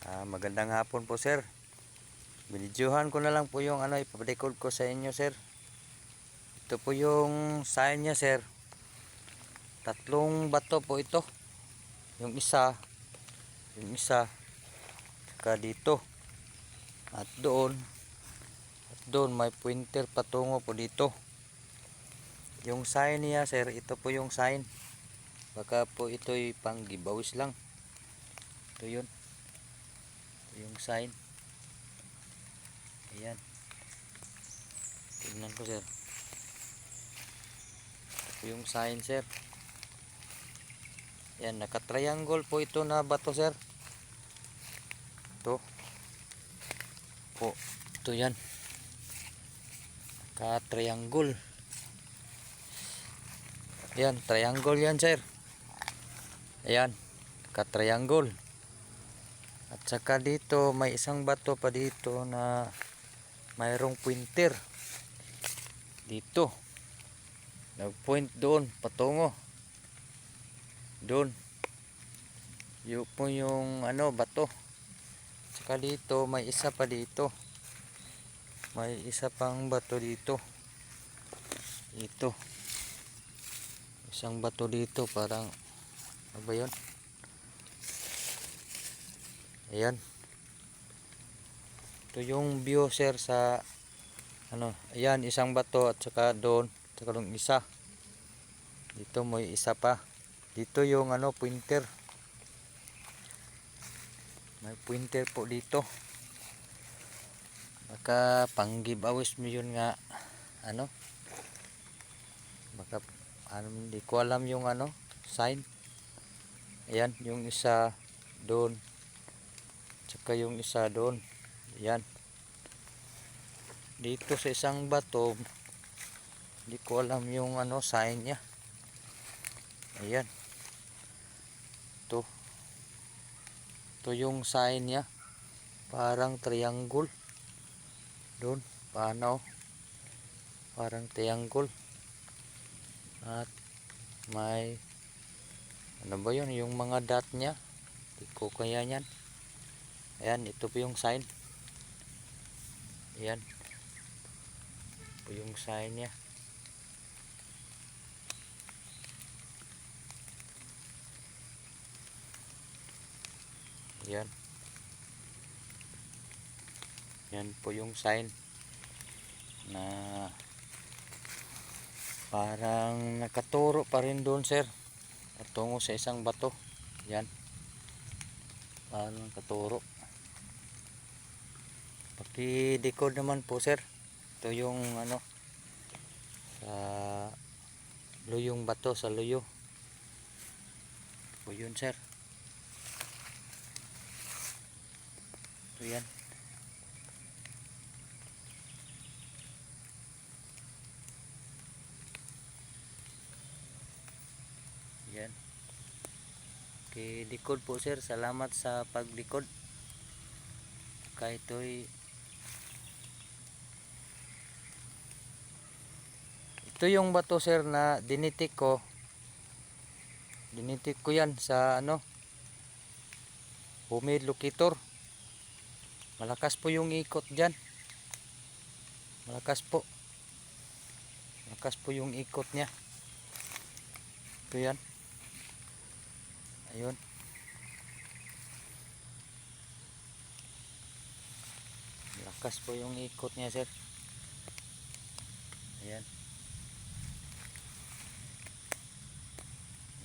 Magandang hapon po, sir. Binidyohan ko na lang po yung iparecord ko sa inyo, sir. Ito po yung sign niya, sir. Tatlong bato po ito. Yung isa, saka dito. At doon may pointer patungo po dito. Yung sign niya, sir, ito po yung sign. Baka po ito'y pang giveaways lang. Ito yun. Ito yung sign. Ayan. Tingnan ko, sir. Ito yung sign, sir. Ayan, naka-triangle po ito na bato, sir. Ito. Po. Ito yan. Naka-triangle. Ayan, triangle yan, sir. Ayan, naka-triangle. At saka dito, may isang bato pa dito na mayroong pointer. Dito. Nag-point doon, patungo. Doon. Yun po yung bato. Saka dito, may isa pa dito. May isa pang bato dito. Ito. Isang bato dito, parang ano ba yun? Ayan. Ito yung view, sir, sa ayan, isang bato at saka doon, saka yung isa. Dito may isa pa. Dito yung pointer. May pointer po dito. Baka pang giveaways mo yun nga baka hindi ko alam yung sign. Ayan, yung isa doon. Tsaka yung isa doon. Ayan. Dito sa isang bato, hindi ko alam yung sign niya. Ayan. Ito yung sign niya. Parang triangle. Doon. Paano? Parang triangle. At may ano ba yun? Yung mga dot niya. Hindi ko kaya yan. Ayan. Ito po yung sign. Ayan. Ito yung sign niya. Ayan. Yan po yung sign na parang nakaturo pa rin doon, sir, patungo sa isang bato. Yan, parang nakaturo. Paki-decode naman po, sir. Ito yung sa luyong bato, sa luyo po yun, sir. Ito yan. Yan. Okay, decode po, sir. Salamat sa pag-decode. Kahit ito yung bato, sir, na dinitik ko. Dinitik ko yan sa homemade locator. Malakas po yung ikot dyan. Malakas po. Malakas po yung ikot niya. Ito yan. Ayun. Malakas po yung ikot niya, sir. Ayan.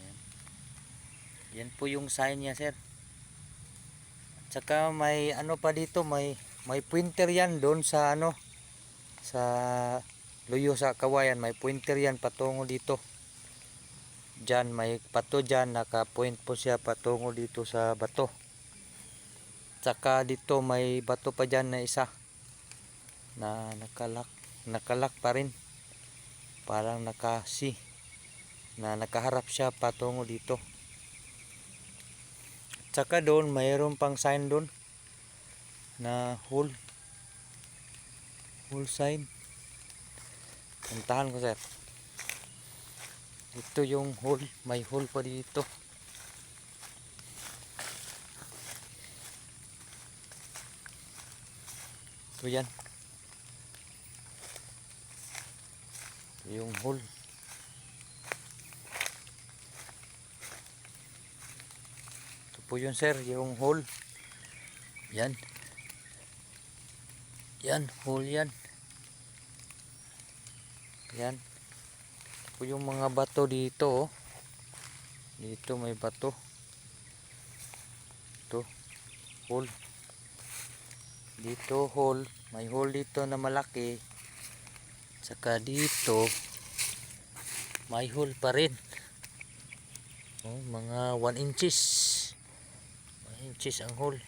Ayan. Yan po yung sign niya, sir. At saka may pa dito, may pointer yan doon sa sa luyo sa kawayan. May pointer yan patungo dito. Diyan, may pato dyan, naka-point po siya patungo dito sa bato. Tsaka dito may bato pa dyan na isa na nakalak pa rin. Parang naka-C na nakaharap siya patungo dito. Tsaka doon, mayroon pang sign doon na hole sign. Puntahan ko, sir. Ito yung hole, may hole pa dito. Ito yan. Ito yung hole. Ito po yun sir, yung hole. Yan. Yan, hole yan. Yan. Ito po yung mga bato dito oh. Dito may bato. Ito, hole. Dito hole, may hole dito na malaki. Saka dito may hole pa rin. Oh, mga 1 inches. 1 inches ang hole.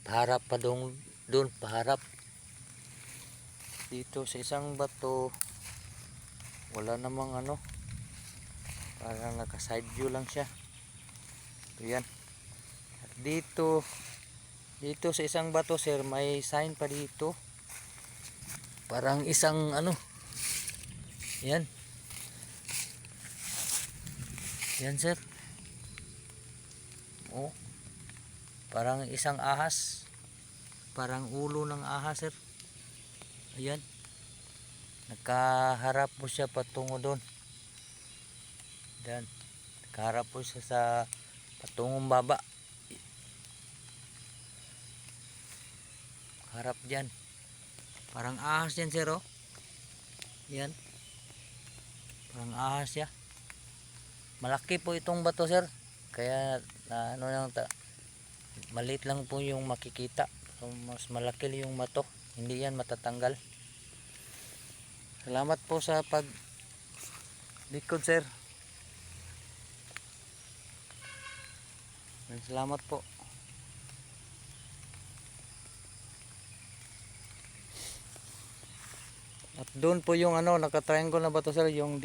Paharap pa doon, paharap. Dito sa isang bato wala namang ano. Parang naka side view lang siya. Ito yan. At dito sa isang bato sir, may sign pa dito. Parang isang ano. Yan. Yan sir. Oh. Parang isang ahas. Parang ulo ng ahas sir. Ayan. Nakaharap po siya patungo doon. Yan. Nakaharap po siya sa patungong baba. Harap dyan. Parang ahas yan sir oh. Yan. Parang ahas siya. Malaki po itong bato sir. Kaya ano lang maliit lang po yung makikita. So, mas malaki yung bato. Hindi yan matatanggal. Salamat po sa likod sir. Salamat po. At doon po yung ano, naka-triangle na bato sir, yung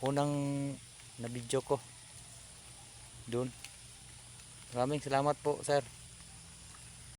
unang na video ko. Doon. Maraming salamat po sir.